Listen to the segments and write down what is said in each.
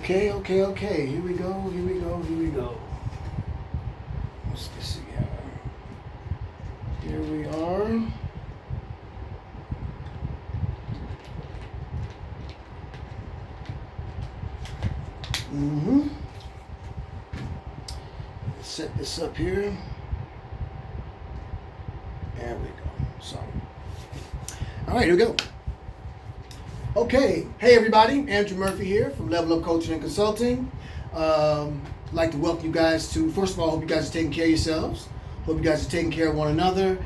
Okay. Here we go. Let's see. Here we are. Set this up here. There we go. So, all right, here we go. Okay, hey everybody, Andrew Murphy here from Level Up Coaching and Consulting. I'd like to welcome you guys to, first of all, hope you guys are taking care of yourselves. Hope you guys are taking care of one another.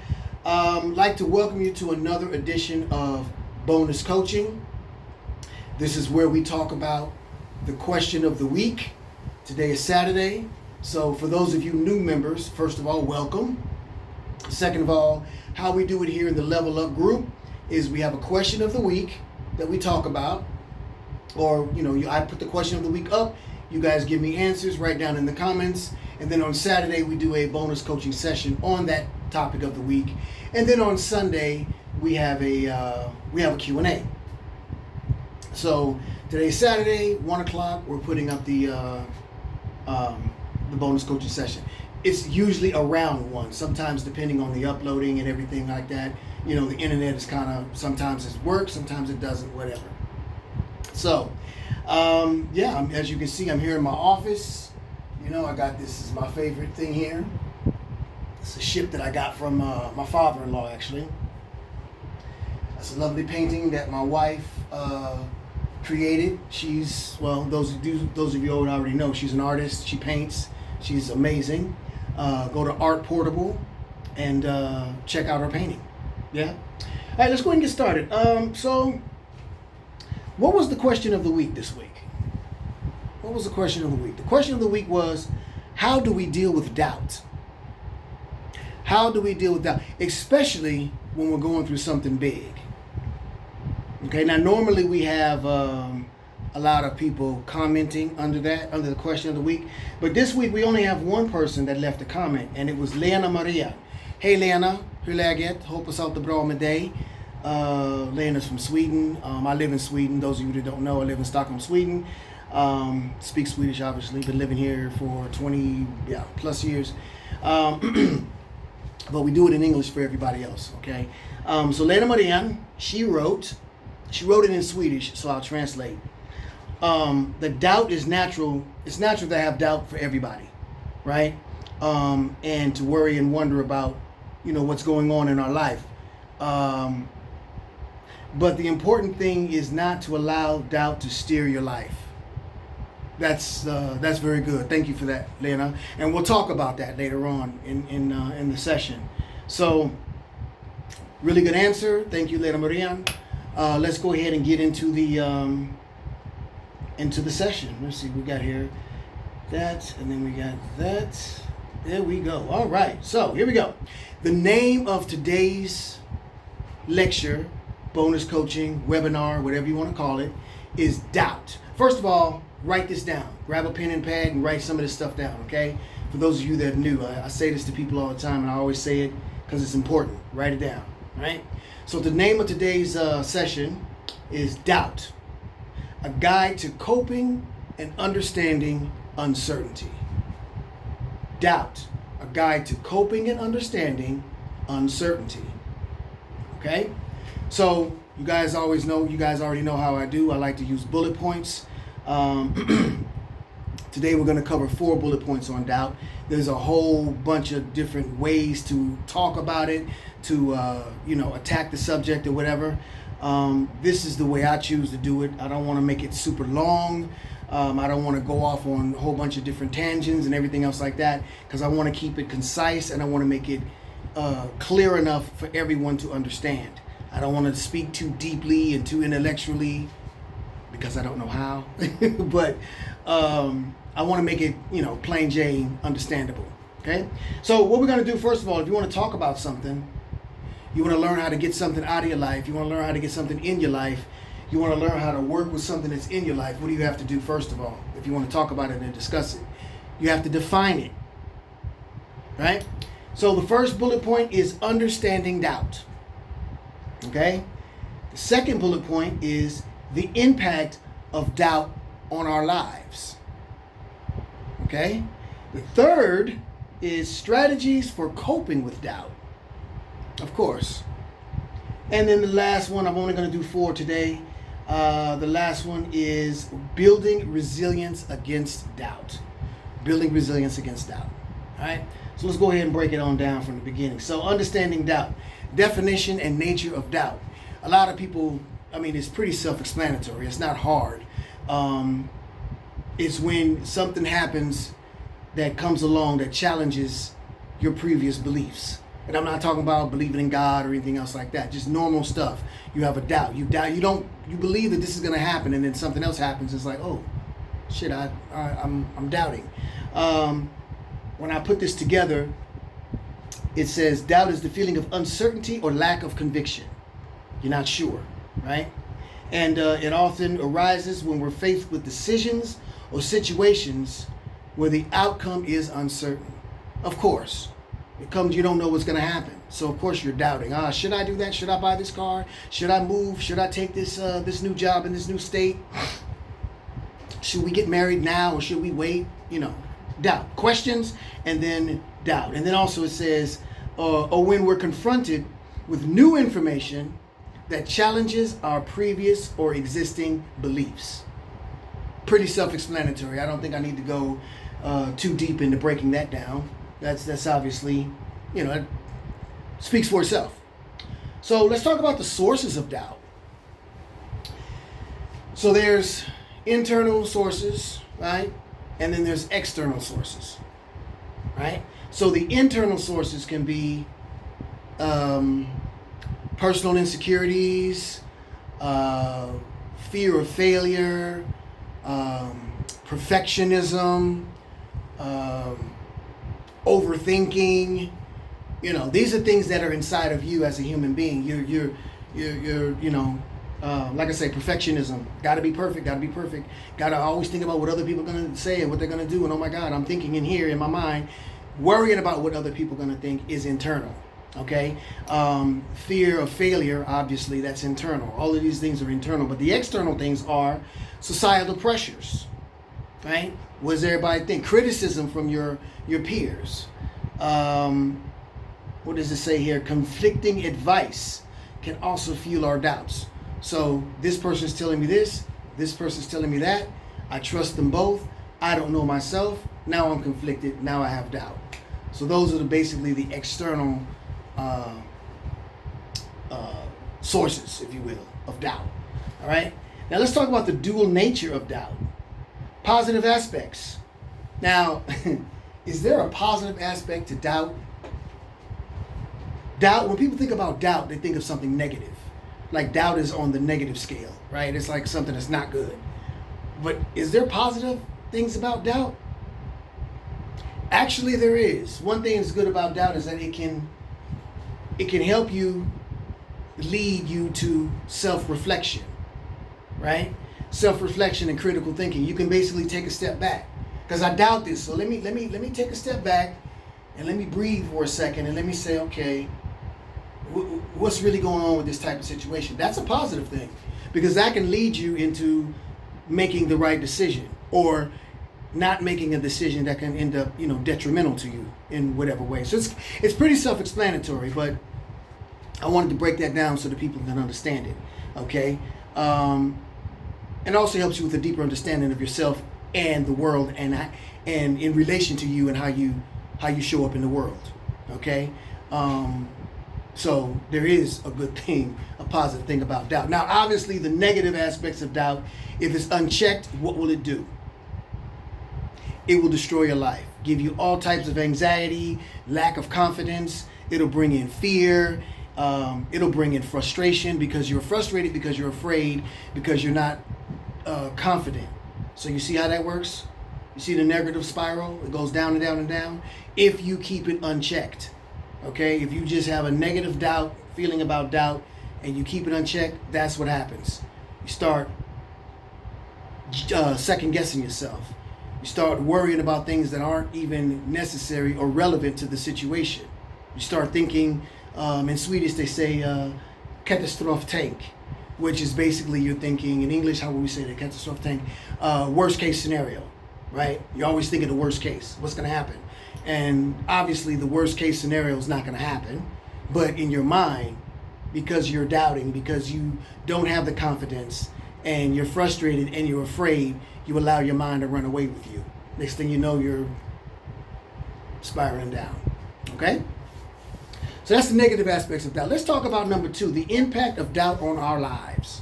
I'd like to welcome you to another edition of Bonus Coaching. This is where we talk about the question of the week. Today is Saturday. So for those of you new members, first of all, welcome. Second of all, how we do it here in the Level Up group is we have a question of the week that we talk about, or I put the question of the week up, you guys give me answers right down in the comments, and then on Saturday we do a bonus coaching session on that topic of the week, and then on Sunday we have a Q&A. So today's Saturday, 1 o'clock, we're putting up the bonus coaching session. It's usually around 1, sometimes depending on the uploading and everything like that. The internet is kind of, sometimes it works, sometimes it doesn't, whatever. So, as you can see, I'm here in my office. I got this is my favorite thing here. It's a ship that I got from my father-in-law, actually. That's a lovely painting that my wife created. She's, those of you old already know, she's an artist. She paints. She's amazing. Go to Art Portable and check out her painting. Yeah. All right, let's go ahead and get started. So, what was the question of the week this week? What was the question of the week? The question of the week was, how do we deal with doubt? How do we deal with doubt? Especially when we're going through something big. Okay, now normally we have a lot of people commenting under the question of the week. But this week we only have one person that left a comment, and it was Lena Maria. Hey Lena, hur läget? Hoppas allt är bra med dig. Lena's from Sweden. I live in Sweden. Those of you that don't know, I live in Stockholm, Sweden. Speak Swedish, obviously. Been living here for 20 plus years. But we do it in English for everybody else, okay? So Lena Maria, she wrote it in Swedish, so I'll translate. The doubt is natural. It's natural to have doubt for everybody, right? And to worry and wonder about, what's going on in our life. But the important thing is not to allow doubt to steer your life. That's very good. Thank you for that, Lena. And we'll talk about that later on in the session. So, really good answer. Thank you, Lena Maria. Let's go ahead and get into the session. Let's see, we got here that, and then we got that. There we go. All right, so here we go. The name of today's lecture, bonus coaching, webinar, whatever you want to call it, is doubt. First of all, write this down. Grab a pen and pad and write some of this stuff down, okay? For those of you that are new, I say this to people all the time, and I always say it because it's important. Write it down, right? So the name of today's session is Doubt, a guide to coping and understanding uncertainty. Doubt, a guide to coping and understanding uncertainty. Okay? So you guys already know how I do. I like to use bullet points. Today we're going to cover 4 bullet points on doubt. There's a whole bunch of different ways to talk about it, to attack the subject or whatever. This is the way I choose to do it. I don't want to make it super long. I don't want to go off on a whole bunch of different tangents and everything else like that, because I want to keep it concise and I want to make it clear enough for everyone to understand. I don't want to speak too deeply and too intellectually, because I don't know how. But I want to make it, plain Jane understandable. Okay? So what we're going to do, first of all, if you want to talk about something, you want to learn how to get something out of your life, you want to learn how to get something in your life, you want to learn how to work with something that's in your life, what do you have to do first of all? If you want to talk about it and discuss it, you have to define it. Right? So the first bullet point is understanding doubt. Okay? The second bullet point is the impact of doubt on our lives. Okay? The third is strategies for coping with doubt. Of course. And then the last one, I'm only going to do 4 today. The last one is building resilience against doubt. Building resilience against doubt. All right? So let's go ahead and break it on down from the beginning. So understanding doubt. Definition and nature of doubt. A lot of people, it's pretty self-explanatory. It's not hard. It's when something happens that comes along that challenges your previous beliefs. And I'm not talking about believing in God or anything else like that. Just normal stuff. You have a doubt. You believe that this is going to happen, and then something else happens. It's like, oh, shit, I'm doubting. When I put this together, it says doubt is the feeling of uncertainty or lack of conviction. You're not sure, right? And it often arises when we're faced with decisions or situations where the outcome is uncertain. Of course, it comes, you don't know what's going to happen. So of course you're doubting. Should I do that? Should I buy this car? Should I move? Should I take this new job in this new state? Should we get married now or should we wait? Doubt. Questions and then doubt. And then also it says, or when we're confronted with new information that challenges our previous or existing beliefs. Pretty self-explanatory. I don't think I need to go too deep into breaking that down. That's obviously, it speaks for itself. So let's talk about the sources of doubt. So there's internal sources, right? And then there's external sources, right? So the internal sources can be personal insecurities, fear of failure, perfectionism, overthinking. These are things that are inside of you as a human being. You're like I say, perfectionism. Got to be perfect. Got to always think about what other people are going to say and what they're going to do. And oh my God, I'm thinking in here in my mind, worrying about what other people are going to think is internal. Okay? Fear of failure, obviously, that's internal. All of these things are internal. But the external things are societal pressures. Right? What does everybody think? Criticism from your peers. What does it say here? Conflicting advice can also fuel our doubts. So this person's telling me this person's telling me that. I trust them both. I don't know myself. Now I'm conflicted. Now I have doubt. So those are basically the external sources, if you will, of doubt. All right? Now let's talk about the dual nature of doubt. Positive aspects. Now, is there a positive aspect to doubt? Doubt, when people think about doubt, they think of something negative. Like doubt is on the negative scale, right? It's like something that's not good. But is there positive things about doubt? Actually, there is. One thing that's good about doubt is that it can help you, lead you to self-reflection, right? Self-reflection and critical thinking. You can basically take a step back. Because I doubt this, so let me take a step back and let me breathe for a second and let me say, okay, what's really going on with this type of situation? That's a positive thing, because that can lead you into making the right decision or not making a decision that can end up, detrimental to you in whatever way. So it's pretty self-explanatory, but I wanted to break that down so that people can understand it. Okay, it also helps you with a deeper understanding of yourself and the world, and in relation to you and how you show up in the world. Okay, so there is a good thing, a positive thing about doubt. Now, obviously, the negative aspects of doubt, if it's unchecked, what will it do? It will destroy your life, give you all types of anxiety, lack of confidence. It'll bring in fear. It'll bring in frustration because you're frustrated, because you're afraid, because you're not confident. So you see how that works? You see the negative spiral? It goes down and down and down if you keep it unchecked. Okay? If you just have a negative doubt, feeling about doubt, and you keep it unchecked, that's what happens. You start second guessing yourself. You start worrying about things that aren't even necessary or relevant to the situation. You start thinking, in Swedish they say, katastroftänk. which is basically you're thinking in English, how would we say that? Catastrophe thing, worst case scenario, right? You're always thinking the worst case. What's going to happen? And obviously, the worst case scenario is not going to happen, but in your mind, because you're doubting, because you don't have the confidence, and you're frustrated and you're afraid, you allow your mind to run away with you. Next thing you know, you're spiraling down. Okay? So that's the negative aspects of doubt. Let's talk about number 2, the impact of doubt on our lives.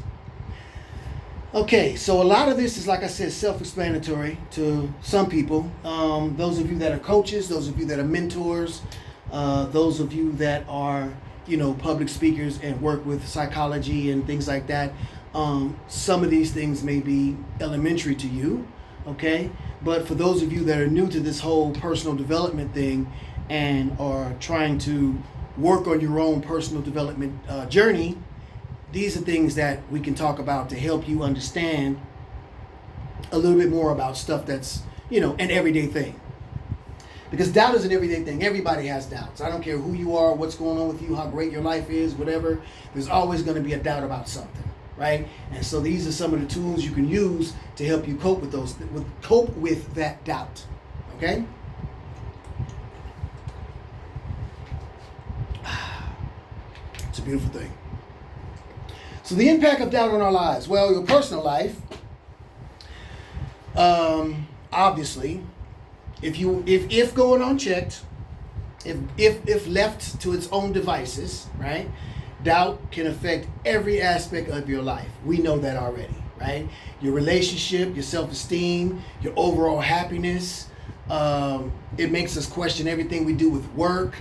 Okay, so a lot of this is, like I said, self-explanatory to some people. Those of you that are coaches, those of you that are mentors, those of you that are, public speakers and work with psychology and things like that. Some of these things may be elementary to you, okay? But for those of you that are new to this whole personal development thing and are trying to work on your own personal development journey, these are things that we can talk about to help you understand a little bit more about stuff that's, an everyday thing. Because doubt is an everyday thing. Everybody has doubts. I don't care who you are, what's going on with you, how great your life is, whatever. There's always going to be a doubt about something, right? And so these are some of the tools you can use to help you cope with that doubt, okay? It's a beautiful thing. So the impact of doubt on our lives. Well, your personal life, obviously, if going unchecked, if left to its own devices, right? Doubt can affect every aspect of your life. We know that already, right? Your relationship, your self-esteem, your overall happiness. It makes us question everything we do with work.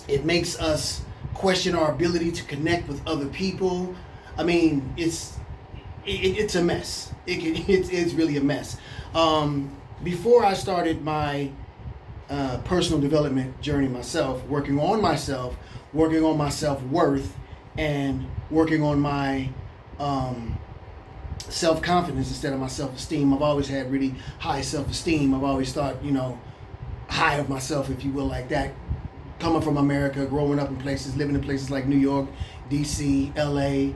It makes us question our ability to connect with other people. I mean, it's a mess. It's really a mess. Before I started my personal development journey myself, working on my self-worth, and working on my self-confidence instead of my self-esteem. I've always had really high self-esteem. I've always thought, high of myself, if you will, like that. Coming from America, growing up in places, living in places like New York, DC, LA,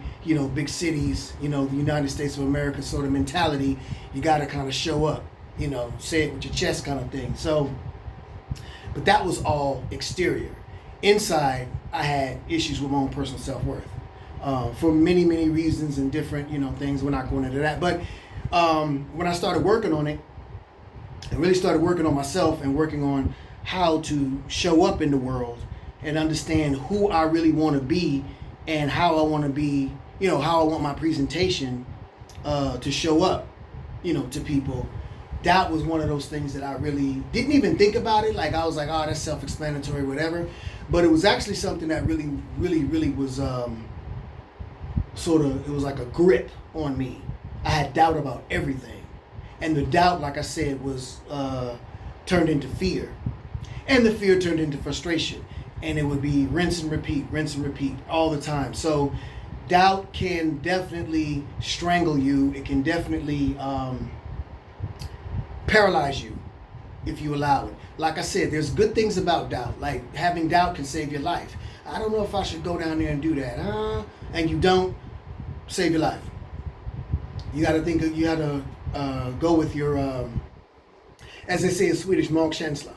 big cities, the United States of America sort of mentality, you got to kind of show up, say it with your chest kind of thing. So, but that was all exterior. Inside, I had issues with my own personal self-worth for many, many reasons and different, things. We're not going into that. But when I started working on it, I really started working on myself and working on how to show up in the world and understand who I really want to be and how I want to be, how I want my presentation to show up, to people. Doubt was one of those things that I really didn't even think about it. Like I was like, oh, that's self-explanatory, whatever. But it was actually something that really, really, really was it was like a grip on me. I had doubt about everything. And the doubt, like I said, was turned into fear. And the fear turned into frustration. And it would be rinse and repeat all the time. So doubt can definitely strangle you. It can definitely paralyze you if you allow it. Like I said, there's good things about doubt. Like having doubt can save your life. I don't know if I should go down there and do that. And you don't, save your life. You got to go with your, as they say in Swedish, magkänsla.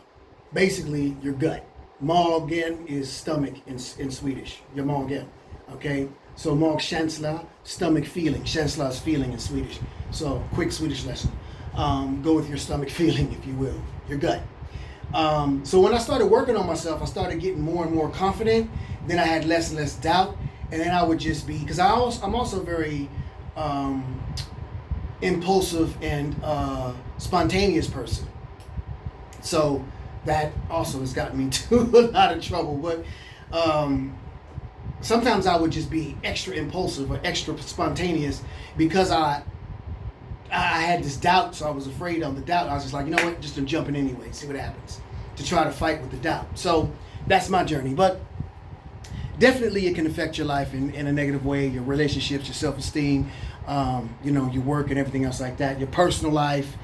Basically, your gut. Magen is stomach in Swedish. Your magen. Okay? So magkänsla, stomach feeling. Känsla is feeling in Swedish. So quick Swedish lesson. Go with your stomach feeling, if you will. Your gut. So when I started working on myself, I started getting more and more confident. Then I had less and less doubt. And then I would just be, because I'm also very impulsive and spontaneous person. So that also has gotten me into a lot of trouble. But sometimes I would just be extra impulsive or extra spontaneous because I had this doubt, so I was afraid of the doubt. I was just like, you know what, just to jump in anyway, see what happens, to try to fight with the doubt. So that's my journey. But definitely it can affect your life in a negative way, your relationships, your self-esteem, your work and everything else like that, your personal life,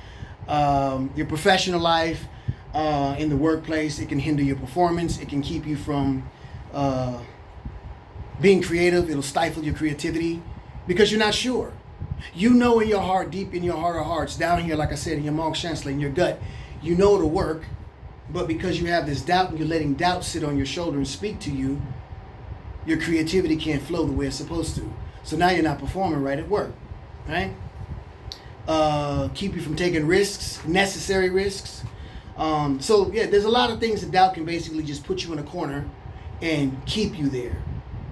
your professional life, in the workplace. It can hinder your performance. It can keep you from Being creative, it'll stifle your creativity because you're not sure. You know in your heart, deep in your heart of hearts, down here, like I said, in your Monk Chancellor, in your gut, you know it'll work, but because you have this doubt and you're letting doubt sit on your shoulder and speak to you, your creativity can't flow the way it's supposed to. So now you're not performing right at work, right? Keep you from taking risks, necessary risks. So yeah, there's a lot of things that doubt can basically just put you in a corner and keep you there.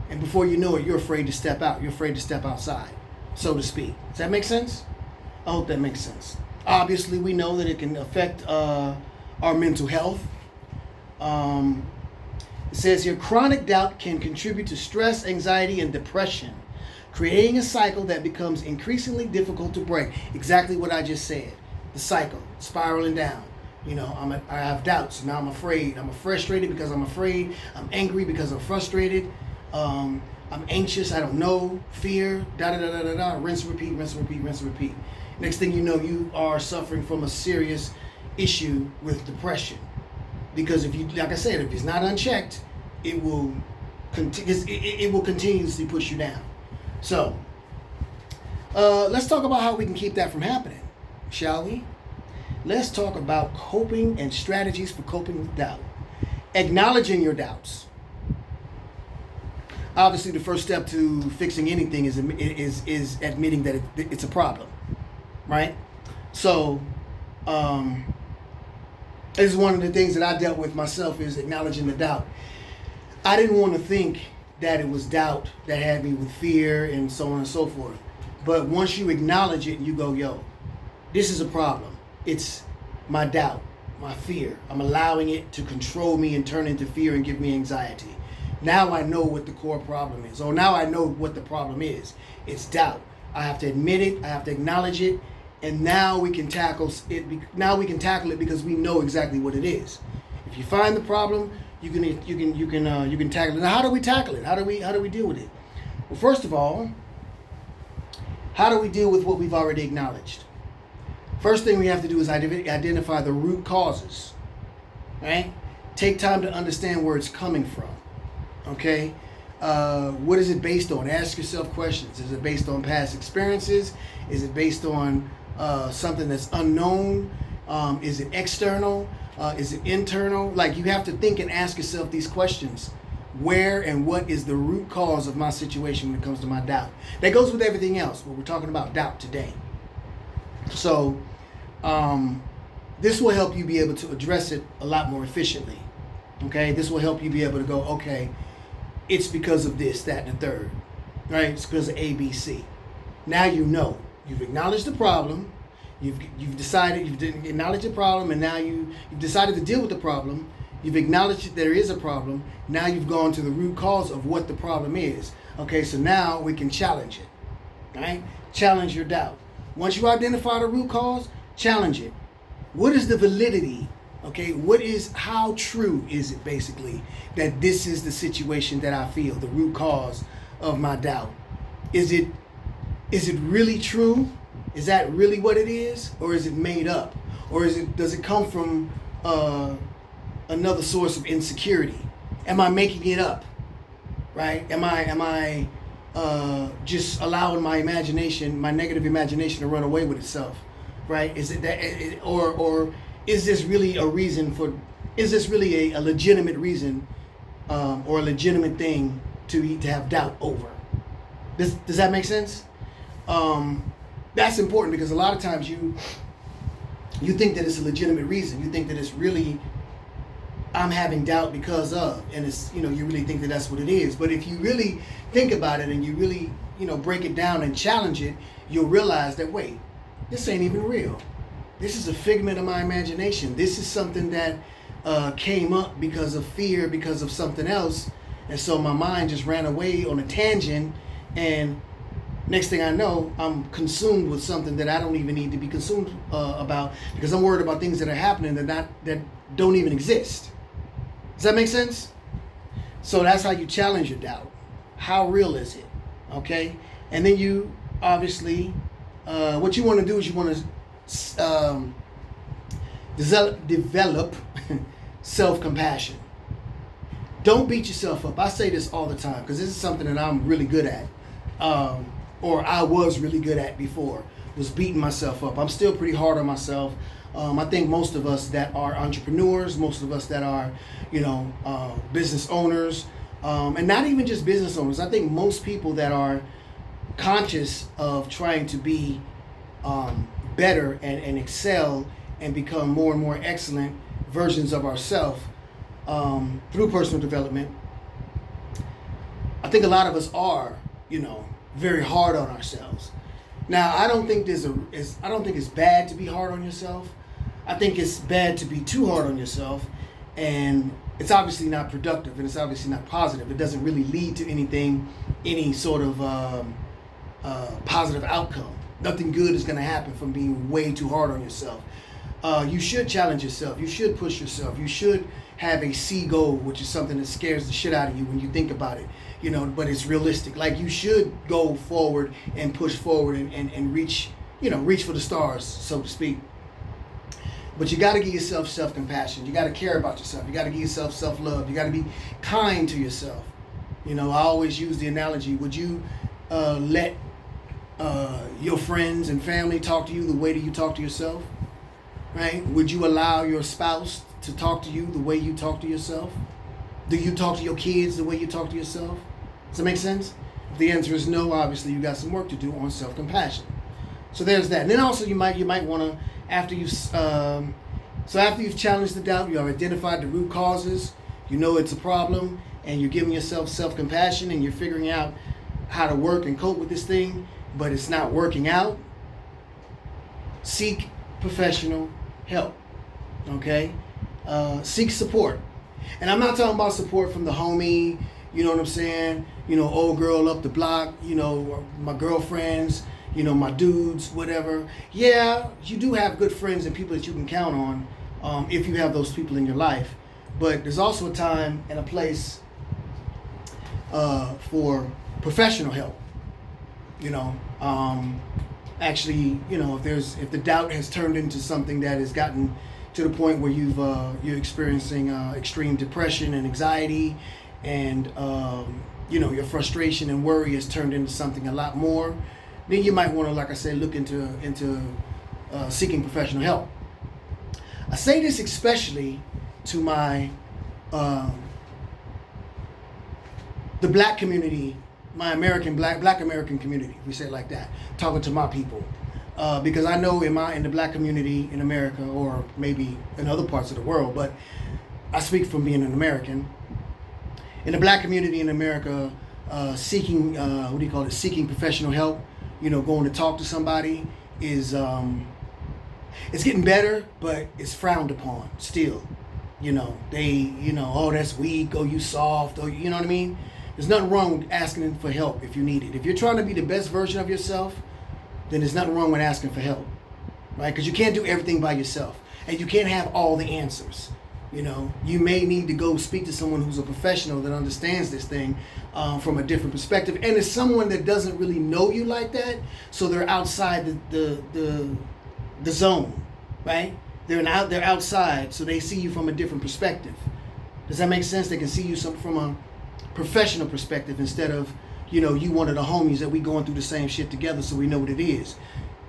And before you know it, you're afraid to step out. You're afraid to step outside, so to speak. Does that make sense? I hope that makes sense. Obviously, we know that it can affect our mental health. It says here, chronic doubt can contribute to stress, anxiety, and depression, creating a cycle that becomes increasingly difficult to break. Exactly what I just said. The cycle, spiraling down. You know, I have doubts. Now I'm afraid. I'm frustrated because I'm afraid. I'm angry because I'm frustrated. I'm anxious. I don't know. Fear. Da da da da da da. Rinse, repeat, rinse, repeat, rinse, repeat. Next thing you know, you are suffering from a serious issue with depression. Because if you, like I said, if it's not unchecked, it will continuously push you down. So, let's talk about how we can keep that from happening, shall we? Let's talk about coping and strategies for coping with doubt. Acknowledging your doubts. Obviously, the first step to fixing anything is admitting that it's a problem, right? So, this is one of the things that I dealt with myself, is acknowledging the doubt. I didn't want to think that it was doubt that had me with fear and so on and so forth. But once you acknowledge it and you go, yo, this is a problem. It's my doubt, my fear. I'm allowing it to control me and turn into fear and give me anxiety. Now I know what the core problem is. Or now I know what the problem is. It's doubt. I have to admit it. I have to acknowledge it. And now we can tackle it. Now we can tackle it because we know exactly what it is. If you find the problem, you can tackle it. Now, how do we tackle it? How do we deal with it? Well, first of all, how do we deal with what we've already acknowledged? First thing we have to do is identify the root causes. Right? Take time to understand where it's coming from. Okay? What is it based on? Ask yourself questions. Is it based on past experiences? Is it based on something that's unknown? Is it external? Is it internal? Like, you have to think and ask yourself these questions. Where and what is the root cause of my situation when it comes to my doubt? That goes with everything else, but we're talking about doubt today. So, this will help you be able to address it a lot more efficiently. Okay? This will help you be able to go, okay, it's because of this, that, and the third. Right? It's because of A, B, C. Now you know. You've acknowledged the problem. You've decided, you've acknowledged the problem, and now you've decided to deal with the problem. You've acknowledged that there is a problem. Now you've gone to the root cause of what the problem is. Okay, so now we can challenge it. Right? Challenge your doubt. Once you identify the root cause, challenge it. What is the validity? Okay, how true is it basically that this is the situation that I feel, the root cause of my doubt? Is it really true? Is that really what it is? Or is it made up? Or does it come from another source of insecurity? Am I making it up? Right? Am I just allowing my imagination, my negative imagination, to run away with itself? Right? Is it that, or is this really a reason for? Is this really a legitimate reason, or a legitimate thing to have doubt over? Does that make sense? That's important, because a lot of times you think that it's a legitimate reason. You think that it's really, I'm having doubt because of, and it's, you really think that that's what it is. But if you really think about it and you really, break it down and challenge it, you'll realize that, wait, this ain't even real. This is a figment of my imagination. This is something that came up because of fear, because of something else. And so my mind just ran away on a tangent, and next thing I know, I'm consumed with something that I don't even need to be consumed about, because I'm worried about things that are happening that don't even exist. Does that make sense? So that's how you challenge your doubt. How real is it? Okay? And then you, obviously, what you want to do is you want to develop self-compassion. don't beat yourself up. I say this all the time because this is something that I'm really good at, or I was really good at before, was beating myself up. I'm still pretty hard on myself. I think most of us that are entrepreneurs, most of us that are, business owners, and not even just business owners. I think most people that are conscious of trying to be better and excel and become more and more excellent versions of ourselves through personal development. I think a lot of us are, very hard on ourselves. Now, I don't think it's bad to be hard on yourself. I think it's bad to be too hard on yourself, and it's obviously not productive, and it's obviously not positive. It doesn't really lead to any sort of positive outcome. Nothing good is going to happen from being way too hard on yourself. You should challenge yourself. You should push yourself. You should have a C goal, which is something that scares the shit out of you when you think about it, but it's realistic. Like, you should go forward and push forward and reach for the stars, so to speak. But you got to give yourself self-compassion. You got to care about yourself. You got to give yourself self-love. You got to be kind to yourself. I always use the analogy, would you let your friends and family talk to you the way that you talk to yourself? Right? Would you allow your spouse to talk to you the way you talk to yourself? Do you talk to your kids the way you talk to yourself? Does that make sense? If the answer is no, obviously you got some work to do on self-compassion. So there's that. And then also you might want to, after you've challenged the doubt, you have identified the root causes, it's a problem, and you're giving yourself self-compassion and you're figuring out how to work and cope with this thing, but it's not working out, seek professional help. Okay? Seek support. And I'm not talking about support from the homie, you know what I'm saying? Old girl up the block, my girlfriends, my dudes, whatever. Yeah, you do have good friends and people that you can count on if you have those people in your life. But there's also a time and a place for professional help. Actually, if the doubt has turned into something that has gotten to the point where you're experiencing extreme depression and anxiety, and your frustration and worry has turned into something a lot more, then you might want to, like I said, look into seeking professional help. I say this especially to my the black community, my American black American community, if we say it like that, talking to my people, because I know in the black community in America, or maybe in other parts of the world, but I speak from being an American. In the black community in America, seeking seeking professional help, going to talk to somebody is it's getting better, but it's frowned upon still. Oh, that's weak, oh, you soft, or you know what I mean? There's nothing wrong with asking for help if you need it. If you're trying to be the best version of yourself, then there's nothing wrong with asking for help, right? Because you can't do everything by yourself, and you can't have all the answers. You may need to go speak to someone who's a professional that understands this thing from a different perspective, and it's someone that doesn't really know you like that, so they're outside the zone, right? They're outside, so they see you from a different perspective. Does that make sense? They can see you from a professional perspective instead of, you one of the homies that we going through the same shit together, so we know what it is.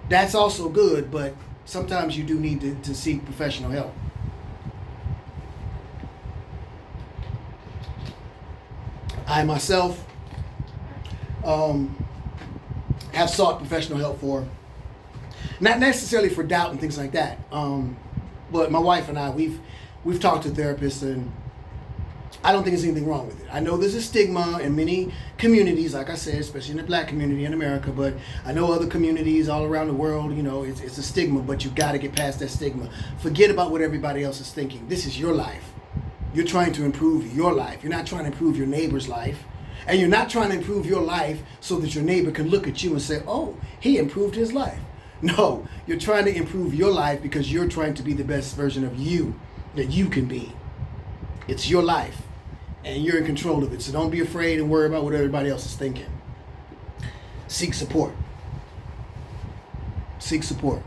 That's also good, but sometimes you do need to seek professional help. I myself have sought professional help for, not necessarily for doubt and things like that, but my wife and I, we've talked to therapists, and I don't think there's anything wrong with it. I know there's a stigma in many communities, like I said, especially in the black community in America, but I know other communities all around the world, it's a stigma, but you got to get past that stigma. Forget about what everybody else is thinking. This is your life. You're trying to improve your life. You're not trying to improve your neighbor's life. And you're not trying to improve your life so that your neighbor can look at you and say, oh, he improved his life. No, you're trying to improve your life because you're trying to be the best version of you that you can be. It's your life, and you're in control of it. So don't be afraid and worry about what everybody else is thinking. Seek support. Seek support.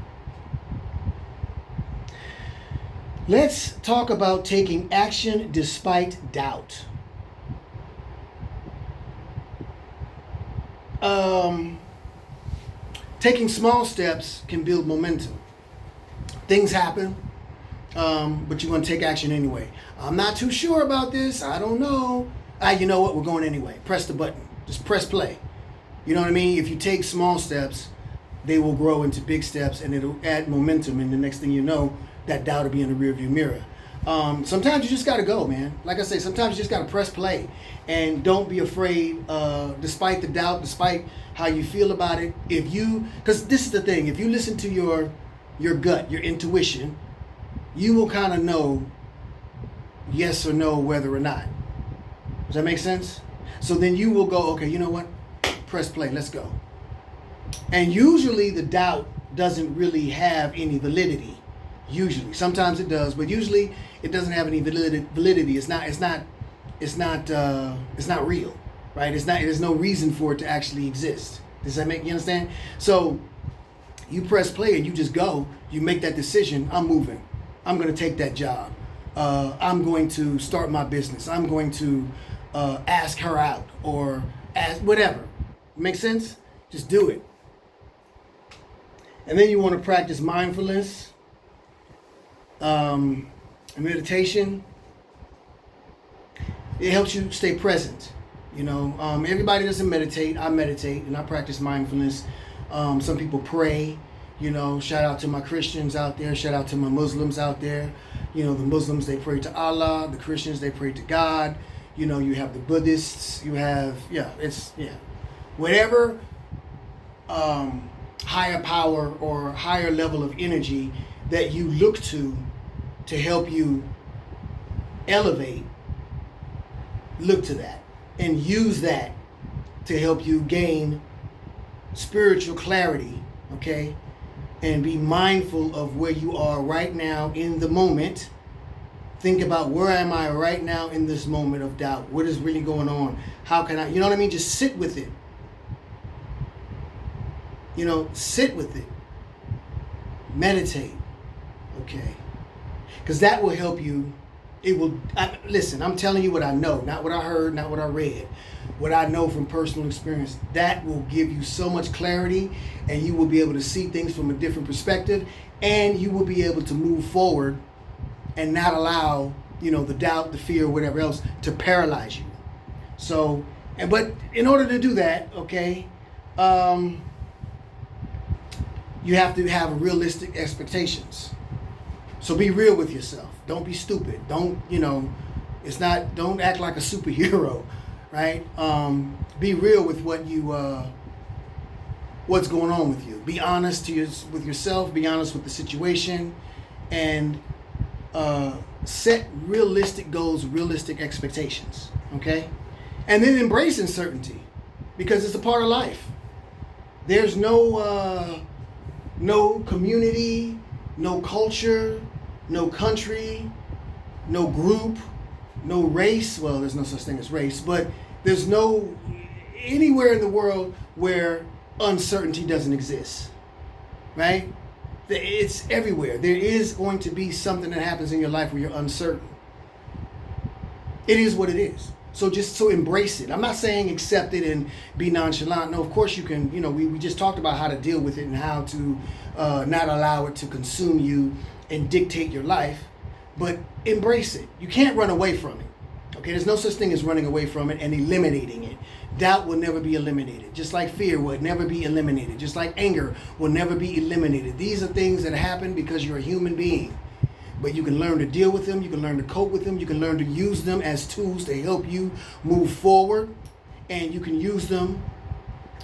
Let's talk about taking action despite doubt. taking small steps can build momentum. Things happen, but you're going to take action anyway. I'm not too sure about this. I don't know. You know what? We're going anyway. Press the button. Just press play. You know what I mean? If you take small steps, they will grow into big steps, and it'll add momentum. And the next thing you know, that doubt will be in the rearview mirror. Sometimes you just got to go, man. Like I say, sometimes you just got to press play. And don't be afraid, despite the doubt, despite how you feel about it. Because this is the thing, if you listen to your gut, your intuition, you will kind of know yes or no, whether or not. Does that make sense? So then you will go, okay, you know what? Press play, let's go. And usually the doubt doesn't really have any validity. Usually, sometimes it does, but usually it doesn't have any validity. It's not real, right? There's no reason for it to actually exist. Does that make you understand? So you press play and you just go. You make that decision. I'm moving. I'm going to take that job. I'm going to start my business. I'm going to ask her out or ask whatever. Make sense? Just do it. And then you want to practice mindfulness, meditation. It helps you stay present. You know, everybody doesn't meditate. I meditate and I practice mindfulness. Some people pray. You know, shout out to my Christians out there. Shout out to my Muslims out there. You know, the Muslims, they pray to Allah. The Christians, they pray to God. You know, you have the Buddhists. You have, whatever higher power or higher level of energy that you look to help you elevate, look to that and use that to help you gain spiritual clarity, okay? And be mindful of where you are right now in the moment. Think about, where am I right now in this moment of doubt? What is really going on? How can I, you know what I mean? Just sit with it. You know, sit with it. Meditate, okay? Because that will help you. Listen, I'm telling you what I know, not what I heard, not what I read. What I know from personal experience. That will give you so much clarity, and you will be able to see things from a different perspective, and you will be able to move forward and not allow, you know, the doubt, the fear, whatever else to paralyze you. So, but in order to do that, okay, you have to have realistic expectations. So be real with yourself. Don't be stupid. Don't act like a superhero, right? Be real with what's going on with you. Be honest with yourself. Be honest with the situation, and set realistic goals, realistic expectations. Okay, and then embrace uncertainty, because it's a part of life. There's no community, no culture, no country, no group, no race. Well, there's no such thing as race, but there's no anywhere in the world where uncertainty doesn't exist, right? It's everywhere. There is going to be something that happens in your life where you're uncertain. It is what it is. So embrace it. I'm not saying accept it and be nonchalant. No, of course you can, we just talked about how to deal with it and how to not allow it to consume you and dictate your life, but embrace it. You can't run away from it. Okay, there's no such thing as running away from it and eliminating it. Doubt will never be eliminated. Just like fear will never be eliminated. Just like anger will never be eliminated. These are things that happen because you're a human being. But you can learn to deal with them. You can learn to cope with them. You can learn to use them as tools to help you move forward. And you can use them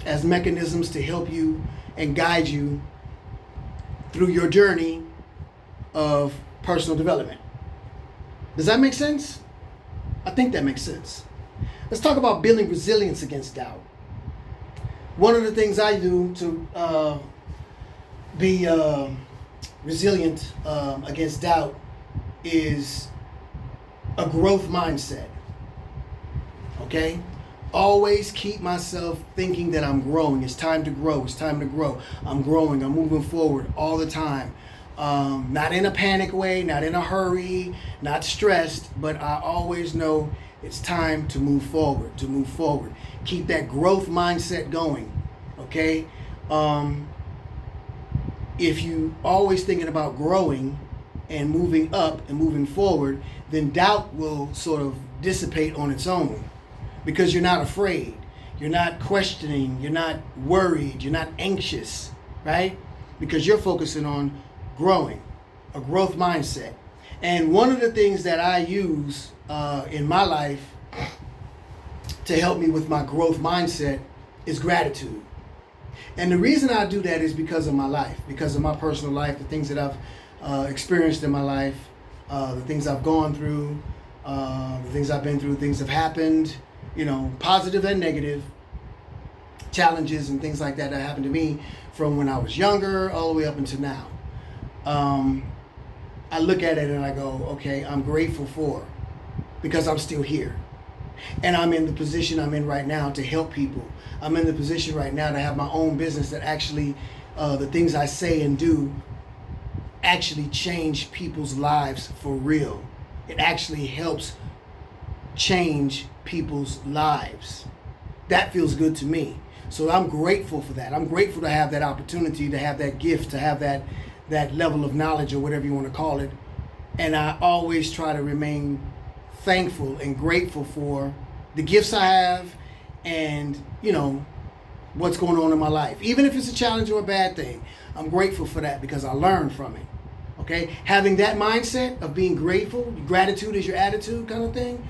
as mechanisms to help you and guide you through your journey of personal development. Does that make sense? I think that makes sense. Let's talk about building resilience against doubt. One of the things I do to be resilient against doubt is a growth mindset. Okay? Always keep myself thinking that I'm growing. It's time to grow. It's time to grow. I'm growing. I'm moving forward all the time. Not in a panic way, not in a hurry, not stressed, but I always know it's time to move forward, Keep that growth mindset going, okay? if you always thinking about growing and moving up and moving forward, then doubt will sort of dissipate on its own because you're not afraid. You're not questioning. You're not worried. You're not anxious, right? Because you're focusing on growing, a growth mindset. And one of the things that I use in my life to help me with my growth mindset is gratitude. And the reason I do that is because of my life, because of my personal life, the things that I've experienced in my life, the things I've gone through, the things I've been through, things have happened, positive and negative challenges and things like that happened to me from when I was younger all the way up until now. I look at it and I go, okay, I'm grateful for, because I'm still here. And I'm in the position I'm in right now to help people. I'm in the position right now to have my own business that actually, the things I say and do actually change people's lives for real. It actually helps change people's lives. That feels good to me. So I'm grateful for that. I'm grateful to have that opportunity, to have that gift, to have that level of knowledge or whatever you want to call it. And I always try to remain thankful and grateful for the gifts I have and, what's going on in my life. Even if it's a challenge or a bad thing, I'm grateful for that because I learned from it. Okay? Having that mindset of being grateful, gratitude is your attitude kind of thing,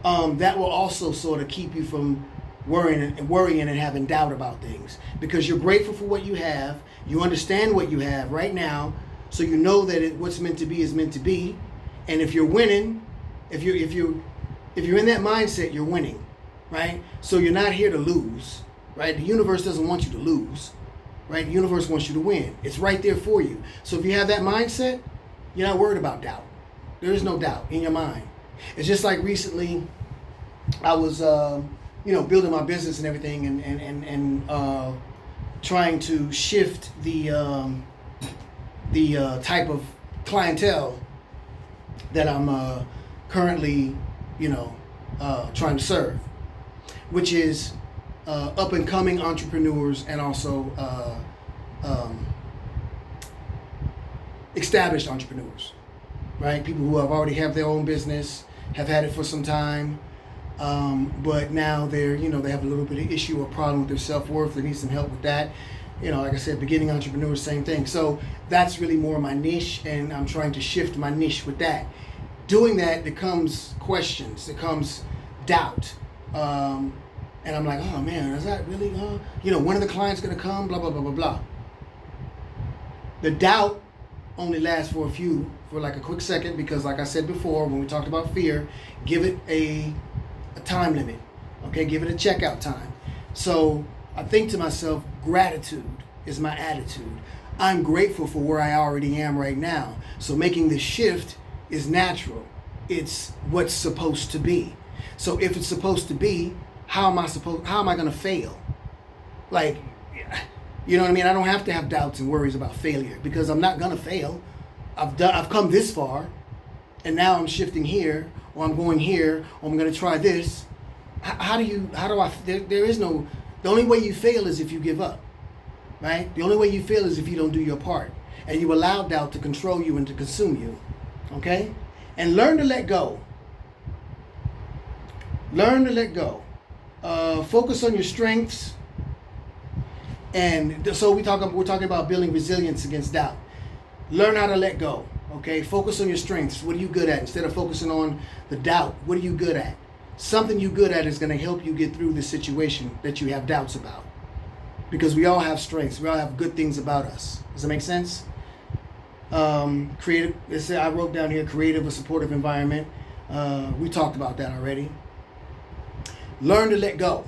that will also sort of keep you from worrying and having doubt about things, because you're grateful for what you have. You understand what you have right now, so you know that what's meant to be is meant to be. And if you're winning, if you're in that mindset, you're winning, right? So you're not here to lose, right? The universe doesn't want you to lose, right? The universe wants you to win. It's right there for you. So if you have that mindset, you're not worried about doubt. There is no doubt in your mind. It's just like recently, I was building my business and everything, and trying to shift the type of clientele that I'm currently, trying to serve, which is up and coming entrepreneurs and also established entrepreneurs, right? People who already have their own business, have had it for some time. But now they have a little bit of issue or problem with their self-worth. They need some help with that. Like I said, beginning entrepreneurs, same thing. So that's really more my niche, and I'm trying to shift my niche with that. Doing that, there comes questions, there comes doubt. And I'm like, oh man, is that really, when are the clients going to come? Blah, blah, blah, blah, blah. The doubt only lasts for like a quick second, because like I said before, when we talked about fear, give it a time limit. Okay, give it a checkout time. So I think to myself, gratitude is my attitude. I'm grateful for where I already am right now. So making the shift is natural. It's what's supposed to be. So if it's supposed to be, how am I going to fail? Like, you know what I mean? I don't have to have doubts and worries about failure, because I'm not going to fail. I've come this far, and now I'm shifting here, or I'm going here, or I'm going to try this. There is no, the only way you fail is if you give up, right? The only way you fail is if you don't do your part, and you allow doubt to control you and to consume you, okay? And learn to let go. Learn to let go. Focus on your strengths. And so we're talking about building resilience against doubt. Learn how to let go. Okay, focus on your strengths. What are you good at? Instead of focusing on the doubt, what are you good at? Something you're good at is going to help you get through the situation that you have doubts about. Because we all have strengths. We all have good things about us. Does that make sense? Creative. I wrote down here, creative, a supportive environment. We talked about that already. Learn to let go.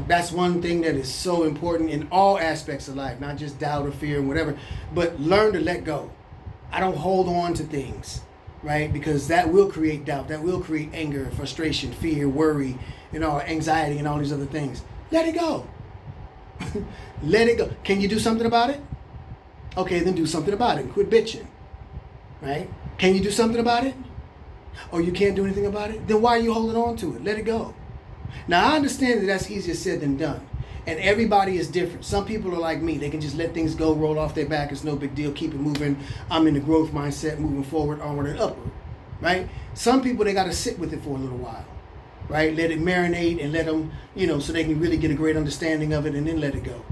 That's one thing that is so important in all aspects of life, not just doubt or fear and whatever, but learn to let go. I don't hold on to things, right? Because that will create doubt. That will create anger, frustration, fear, worry, anxiety, and all these other things. Let it go. Let it go. Can you do something about it? Okay, then do something about it. Quit bitching, right? Can you do something about it? Or you can't do anything about it? Then why are you holding on to it? Let it go. Now, I understand that that's easier said than done. And everybody is different. Some people are like me. They can just let things go, roll off their back. It's no big deal. Keep it moving. I'm in the growth mindset, moving forward, onward, and upward. Right? Some people, they got to sit with it for a little while. Right? Let it marinate and let them, so they can really get a great understanding of it and then let it go.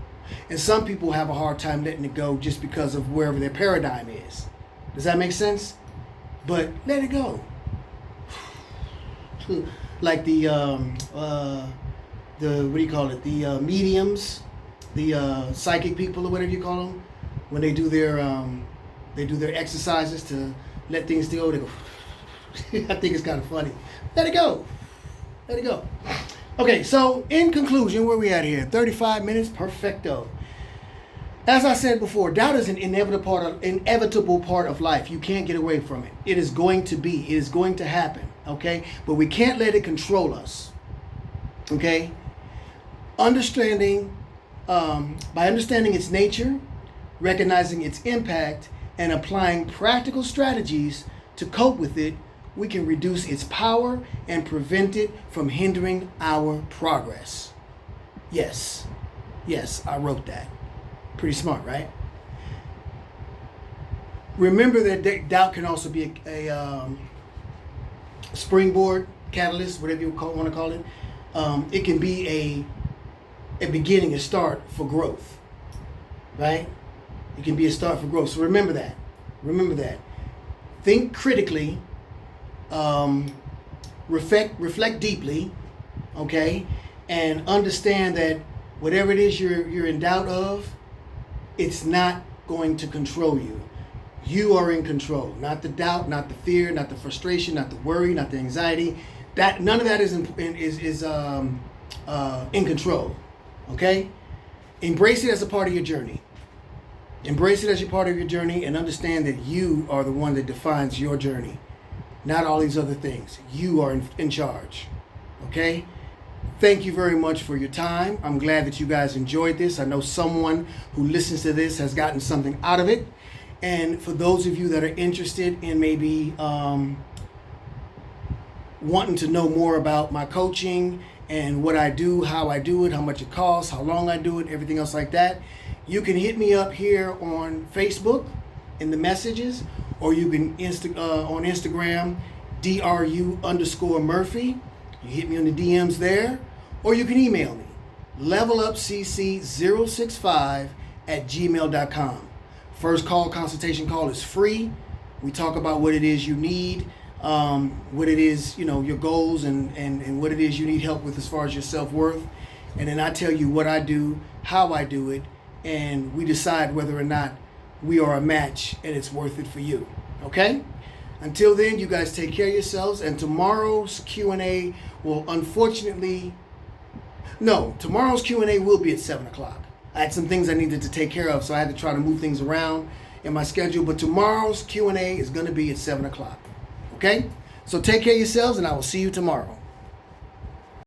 And some people have a hard time letting it go just because of wherever their paradigm is. Does that make sense? But let it go. Like the what do you call it? The mediums, the psychic people or whatever you call them, when they do their exercises to let things go, they go. I think it's kind of funny. Let it go. Let it go. Okay, so in conclusion, where we at here? 35 minutes, perfecto. As I said before, doubt is an inevitable part of life. You can't get away from it. It is going to be. It is going to happen. Okay? But we can't let it control us. Okay? By understanding its nature, recognizing its impact, and applying practical strategies to cope with it, we can reduce its power and prevent it from hindering our progress. Yes, I wrote that. Pretty smart, right? Remember that doubt can also be a springboard, catalyst, whatever you want to call it. It can be a beginning, a start for growth, right? It can be a start for growth. So remember that. Think critically. Reflect deeply, okay, and understand that whatever it is you're in doubt of, it's not going to control you. You are in control, not the doubt, not the fear, not the frustration, not the worry, not the anxiety. That none of that is in control. Okay, embrace it as a part of your journey. Embrace it as a part of your journey, and understand that you are the one that defines your journey. Not all these other things. You are in charge. Okay? Thank you very much for your time. I'm glad that you guys enjoyed this. I know someone who listens to this has gotten something out of it. And for those of you that are interested in maybe wanting to know more about my coaching and what I do, how I do it, how much it costs, how long I do it, everything else like that, you can hit me up here on Facebook in the messages, or you can on Instagram, DRU_Murphy. You hit me on the DMs there, or you can email me, levelupcc065@gmail.com. First consultation call is free. We talk about what it is you need, what it is, your goals and what it is you need help with as far as your self-worth. And then I tell you what I do, how I do it, and we decide whether or not we are a match and it's worth it for you. Okay? Until then, you guys take care of yourselves. And tomorrow's Q&A will tomorrow's Q&A will be at 7 o'clock. I had some things I needed to take care of, so I had to try to move things around in my schedule. But tomorrow's Q&A is going to be at 7 o'clock. Okay? So take care of yourselves, and I will see you tomorrow.